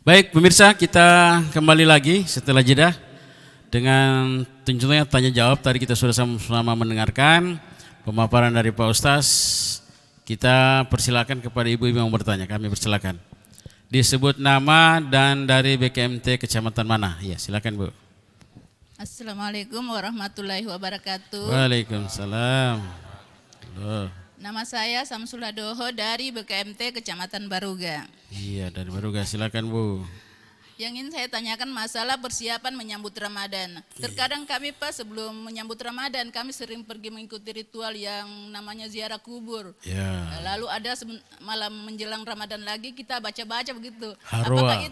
Baik pemirsa, kita kembali lagi setelah jeda dengan tentunya tanya jawab. Tadi kita sudah sama-sama mendengarkan pemaparan dari Pak Ustaz. Kita persilakan kepada ibu-ibu yang bertanya, kami persilakan. Disebut nama dan dari BKMT kecamatan mana? Ya, silakan Bu. Assalamualaikum warahmatullahi wabarakatuh. Waalaikumsalam. Halo. Nama saya Samsula Doho dari BKMT Kecamatan Baruga. Iya, dari Baruga, silakan Bu. Yang ingin saya tanyakan masalah persiapan menyambut Ramadan. Terkadang kami Pak sebelum menyambut Ramadan kami sering pergi mengikuti ritual yang namanya ziarah kubur. Ya. Lalu ada malam menjelang Ramadan lagi kita baca-baca begitu. Harwa.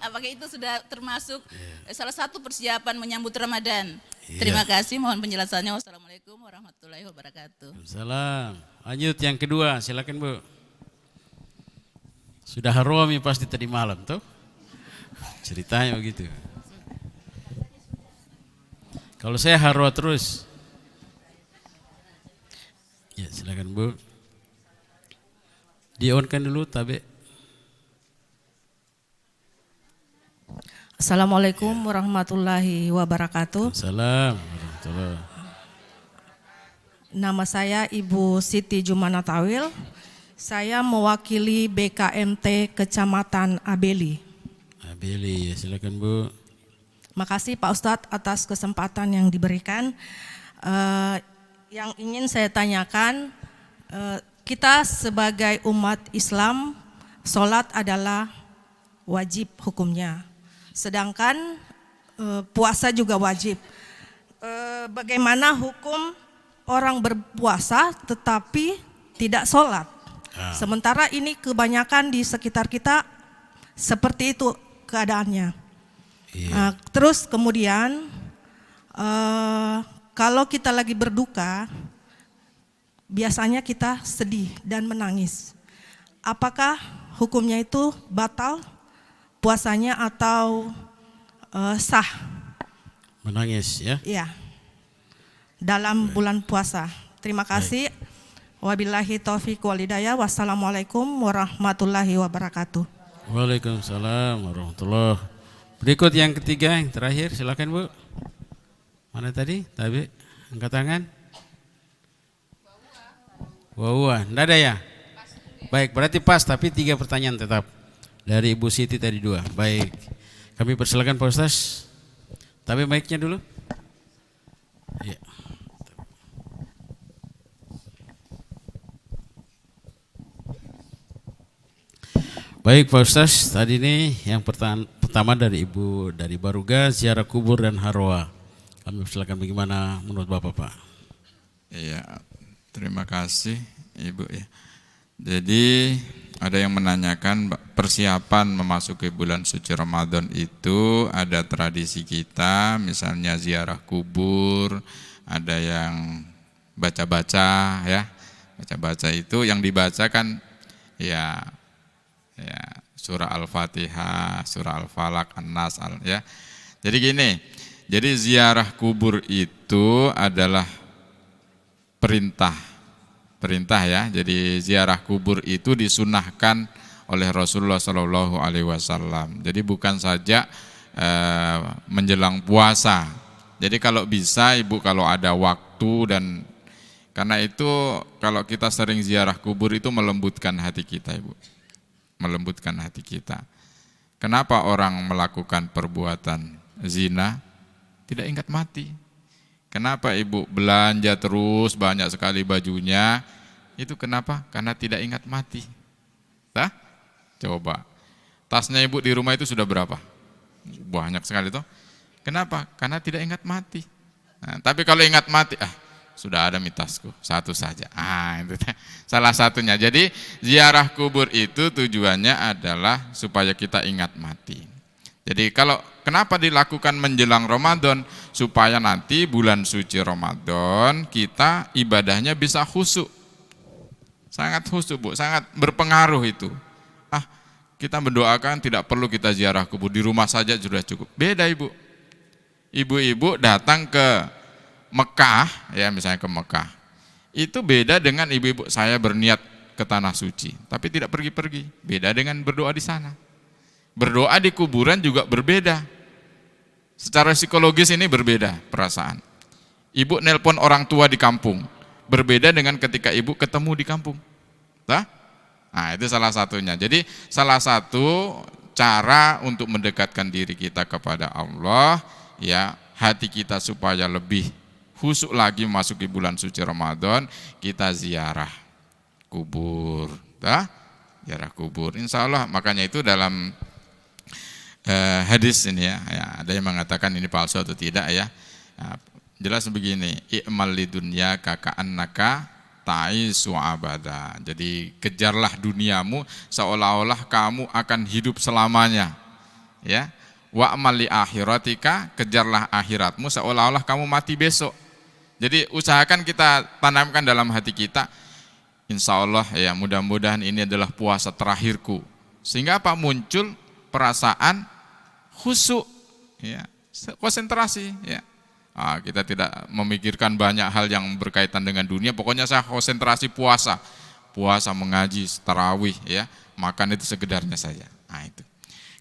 Apakah itu sudah termasuk salah satu persiapan menyambut Ramadan? Iya. Terima kasih, mohon penjelasannya. Wassalamualaikum warahmatullahi wabarakatuh. Salam. Lanjut yang kedua, silakan Bu. Sudah haromi pasti tadi malam tuh. Ceritanya begitu. Kalau saya harwa terus. Ya, silakan Bu. Di-on-kan dulu tabe. Assalamualaikum warahmatullahi wabarakatuh. Salam warahmatullahi. Nama saya Ibu Siti Jumana Tawil. Saya mewakili BKMT Kecamatan Abeli. Abeli, ya silakan Bu. Makasih Pak Ustadz atas kesempatan yang diberikan. Yang ingin saya tanyakan, kita sebagai umat Islam, sholat adalah wajib hukumnya. Sedangkan puasa juga wajib. Bagaimana hukum orang berpuasa tetapi tidak sholat? Sementara ini kebanyakan di sekitar kita seperti itu keadaannya. Iya. Terus kemudian kalau kita lagi berduka, biasanya kita sedih dan menangis. Apakah hukumnya itu batal puasanya atau sah? Menangis ya. Iya. Dalam bulan puasa. Terima kasih. Wabillahi taufiq wal hidayah. Wassalamualaikum warahmatullahi wabarakatuh. Waalaikumsalam warahmatullahi. Berikut yang ketiga, yang terakhir, silakan Bu. Mana tadi? Tabi, angkat tangan. Wah, enggak ada ya? Baik, berarti pas, tapi 3 pertanyaan tetap. Dari Ibu Siti tadi 2. Baik, kami persilakan Pak Ustaz. Tapi mic-nya dulu. Ya. Baik Pak Ustaz, tadi ini yang pertama dari Ibu dari Baruga, ziarah kubur dan harwa. Kami persilakan bagaimana menurut Bapak Pak? Iya, terima kasih Ibu ya. Jadi ada yang menanyakan persiapan memasuki bulan suci Ramadan itu ada tradisi kita, misalnya ziarah kubur, ada yang baca-baca ya. Baca-baca itu yang dibaca kan ya surah Al-Fatihah, surah Al-Falaq, An-Nas ya. Jadi gini, jadi ziarah kubur itu adalah perintah ya. Jadi ziarah kubur itu disunahkan oleh Rasulullah Shallallahu Alaihi Wasallam. Jadi bukan saja menjelang puasa. Jadi kalau bisa Ibu, kalau ada waktu, dan karena itu kalau kita sering ziarah kubur itu melembutkan hati kita Ibu. Melembutkan hati kita. Kenapa orang melakukan perbuatan zina tidak ingat mati? Kenapa Ibu belanja terus banyak sekali bajunya? Itu kenapa? Karena tidak ingat mati. Tah? Coba. Tasnya Ibu di rumah itu sudah berapa? Banyak sekali toh. Kenapa? Karena tidak ingat mati. Nah, tapi kalau ingat mati, sudah ada mitasku, satu saja. Itu salah satunya. Jadi ziarah kubur itu tujuannya adalah supaya kita ingat mati. Jadi kenapa dilakukan menjelang Ramadan? Supaya nanti bulan suci Ramadan kita ibadahnya bisa khusyuk. Sangat khusyuk Bu, sangat berpengaruh itu. Kita mendoakan tidak perlu kita ziarah kubur, di rumah saja sudah cukup. Beda Ibu. Ibu-ibu datang ke Mekah, ya misalnya ke Mekah, itu beda dengan ibu-ibu saya berniat ke tanah suci, tapi tidak pergi-pergi. Beda dengan berdoa di sana. Berdoa di kuburan juga berbeda. Secara psikologis ini berbeda perasaan. Ibu nelpon orang tua di kampung, berbeda dengan ketika ibu ketemu di kampung. Nah, itu salah satunya. Jadi salah satu cara untuk mendekatkan diri kita kepada Allah, ya, hati kita supaya lebih khusyuk lagi memasuki bulan suci Ramadan, kita ziarah kubur, ziarah kubur. Insya Allah, makanya itu dalam hadis ini ya, ada yang mengatakan ini palsu atau tidak ya. Nah, jelas begini, i'mal lidunya kaka'annaka ta'isu abada. Jadi kejarlah duniamu seolah-olah kamu akan hidup selamanya. Ya. Wa'mal li akhiratika, kejarlah akhiratmu seolah-olah kamu mati besok. Jadi usahakan kita tanamkan dalam hati kita, insya Allah ya, mudah-mudahan ini adalah puasa terakhirku. Sehingga apa? Muncul perasaan khusyuk, ya, konsentrasi, ya. Kita tidak memikirkan banyak hal yang berkaitan dengan dunia, pokoknya saya konsentrasi puasa, mengaji, tarawih, ya, makan itu sekedarnya saja. Nah, itu.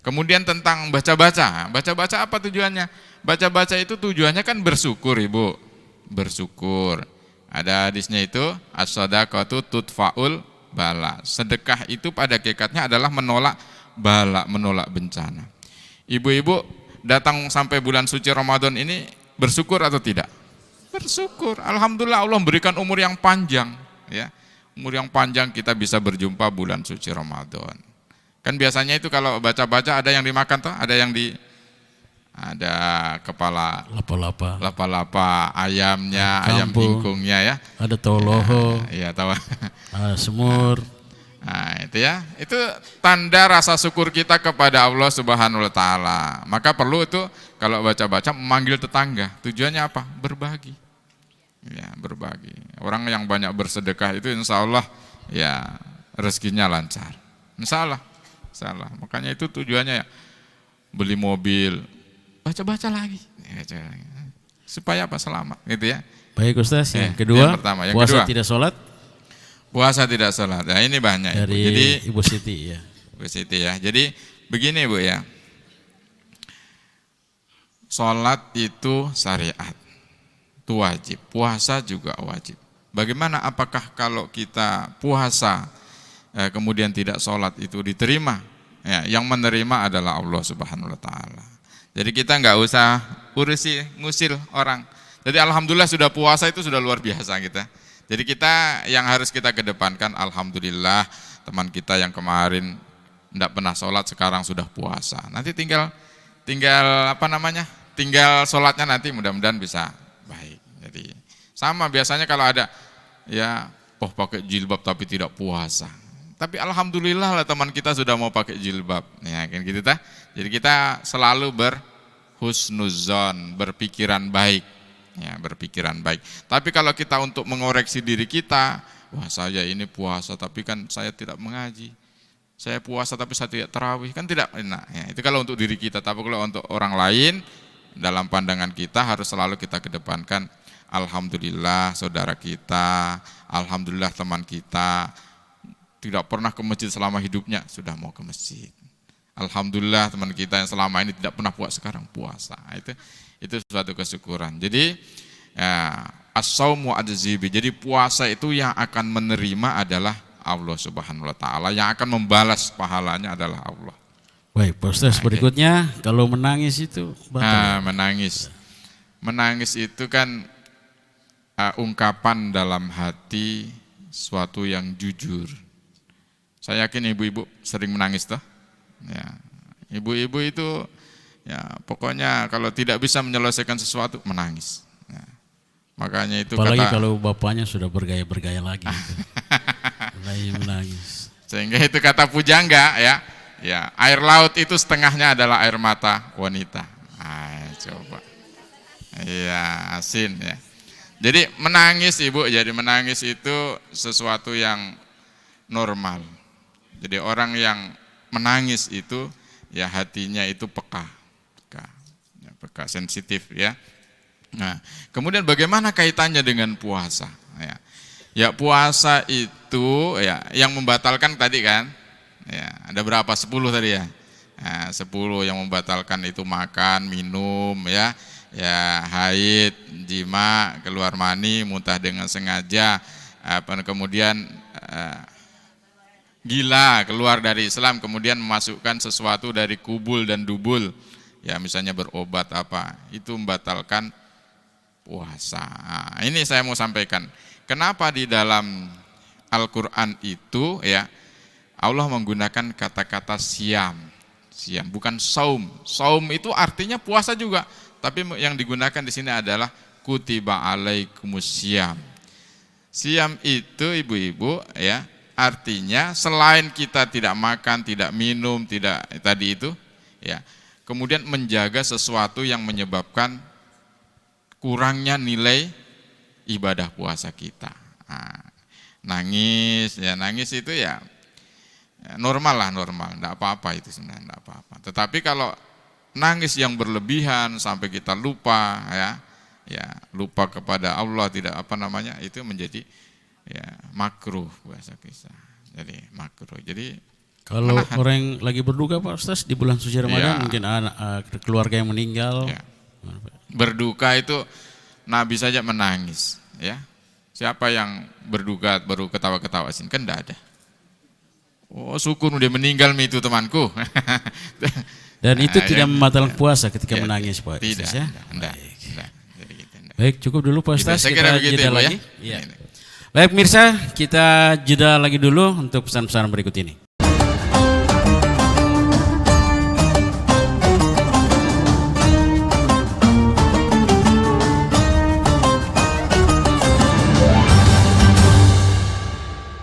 Kemudian tentang baca-baca apa tujuannya? Baca-baca itu tujuannya kan bersyukur, Ibu, bersyukur. Ada hadisnya itu, as-shadaqatu tudfa'ul bala. Sedekah itu pada hakikatnya adalah menolak bala, menolak bencana. Ibu-ibu datang sampai bulan suci Ramadan ini bersyukur atau tidak? Bersyukur. Alhamdulillah Allah memberikan umur yang panjang, ya. Umur yang panjang kita bisa berjumpa bulan suci Ramadan. Kan biasanya itu kalau baca-baca ada yang dimakan toh, ada kepala lapa-lapa, ayamnya, ayam ingkungnya ya. Ada toloho. Iya, tahu. Ada semur. Nah, itu ya. Itu tanda rasa syukur kita kepada Allah Subhanahu wa taala. Maka perlu itu kalau baca-baca memanggil tetangga. Tujuannya apa? Berbagi. Ya, berbagi. Orang yang banyak bersedekah itu insya Allah ya rezekinya lancar. Insya Allah. Makanya itu tujuannya ya. Beli mobil, baca-baca lagi. Supaya apa? Selamat, gitu ya. Baik Ustaz, yang kedua, yang pertama. Yang puasa kedua, tidak sholat. Puasa tidak sholat. Nah, ini banyak. Dari Ibu. Jadi Ibu Siti ya. Ibu Siti ya. Jadi begini Bu ya. Sholat itu syariat, itu wajib. Puasa juga wajib. Bagaimana? Apakah kalau kita puasa kemudian tidak sholat itu diterima? Ya, yang menerima adalah Allah Subhanahu wa taala. Jadi kita nggak usah ngusil orang. Jadi alhamdulillah sudah puasa itu sudah luar biasa kita. Jadi kita yang harus kita kedepankan, alhamdulillah teman kita yang kemarin tidak pernah sholat sekarang sudah puasa. Nanti tinggal tinggal sholatnya nanti mudah-mudahan bisa baik. Jadi sama biasanya kalau ada ya pakai jilbab tapi tidak puasa. Tapi alhamdulillah lah teman kita sudah mau pakai jilbab. Ya kan gitu ta. Jadi kita selalu berhusnuzon, berpikiran baik. Ya, berpikiran baik. Tapi kalau kita untuk mengoreksi diri kita, wah saya ini puasa tapi kan saya tidak mengaji. Saya puasa tapi saya tidak tarawih, kan tidak enak. Ya, itu kalau untuk diri kita. Tapi kalau untuk orang lain, dalam pandangan kita harus selalu kita kedepankan. Alhamdulillah saudara kita, alhamdulillah teman kita tidak pernah ke masjid selama hidupnya, sudah mau ke masjid. Alhamdulillah teman kita yang selama ini tidak pernah puasa sekarang puasa. Itu suatu kesyukuran. Jadi ya, as-saumu adzzibi. Jadi puasa itu yang akan menerima adalah Allah Subhanahu wa taala, yang akan membalas pahalanya adalah Allah. Baik, Pak Ustaz, berikutnya kalau menangis itu batal. Menangis itu kan ungkapan dalam hati suatu yang jujur. Saya yakin ibu-ibu sering menangis toh. Ya, ibu-ibu itu ya pokoknya kalau tidak bisa menyelesaikan sesuatu menangis. Ya, makanya itu apalagi kalau bapaknya sudah bergaya lagi. Mulai menangis. Sehingga itu kata pujangga ya. Ya, air laut itu setengahnya adalah air mata wanita. Coba. Iya, asin ya. Jadi menangis Ibu, jadi menangis itu sesuatu yang normal. Jadi orang yang menangis itu ya hatinya itu peka, sensitif ya. Nah, kemudian bagaimana kaitannya dengan puasa? Ya puasa itu ya yang membatalkan tadi kan, ya ada berapa? 10 tadi ya. Nah, 10 yang membatalkan itu makan, minum, ya, haid, jima, keluar mani, muntah dengan sengaja, kemudian gila, keluar dari Islam, kemudian memasukkan sesuatu dari kubul dan dubul, ya misalnya berobat apa, itu membatalkan puasa. Nah, ini saya mau sampaikan, kenapa di dalam Al-Quran itu ya Allah menggunakan kata-kata siam, bukan saum. Saum itu artinya puasa juga, tapi yang digunakan di sini adalah kutiba alaikumus siam. Siam itu ibu-ibu ya, artinya selain kita tidak makan, tidak minum, tidak tadi itu ya, kemudian menjaga sesuatu yang menyebabkan kurangnya nilai ibadah puasa kita. Nah, nangis itu ya normal lah, enggak apa-apa itu sebenarnya, enggak apa-apa. Tetapi kalau nangis yang berlebihan sampai kita lupa ya lupa kepada Allah, tidak itu menjadi ya makruh bahasa kisah. Jadi makruh. Jadi kalau orang yang lagi berduka Pak Ustaz di bulan suci Ramadan, mungkin anak keluarga yang meninggal. Ya. Berduka itu Nabi saja menangis, ya. Siapa yang berduka baru ketawa-ketawa sini? Kan enggak ada. Oh, syukur dia meninggal itu temanku. Dan itu tidak membatalkan puasa ketika menangis Pak Tidak, Ustaz, ya? Enggak. Baik, cukup dulu Pak Ustaz, kita kita jeda Ibu, lagi. ya? Baik pemirsa, kita jeda lagi dulu untuk pesan-pesan berikut ini.